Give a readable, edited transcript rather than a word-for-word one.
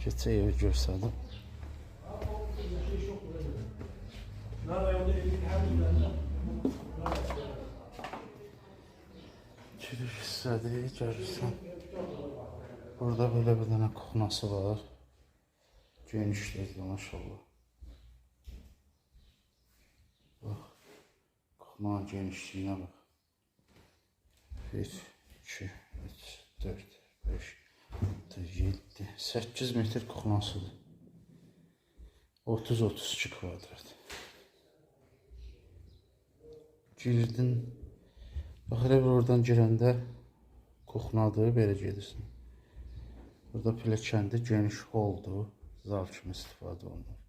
Keçə evi göstərdim. Giriş hissədir, görürsən. Burada böyle bir dənə kuxnası var. Genişdir maşallah. Bax, kuxnanın genişliyinə bax. 1, 2, 3, 4, 5, 6, 7, 8 metr kuxnasıdır. 30-32 kvadrat. Girdin. Bax, elə bir oradan girəndə kuxnadır, belə gedirsin. Burada pilləkəndə geniş holdur. Zal kimi istifadə olunur.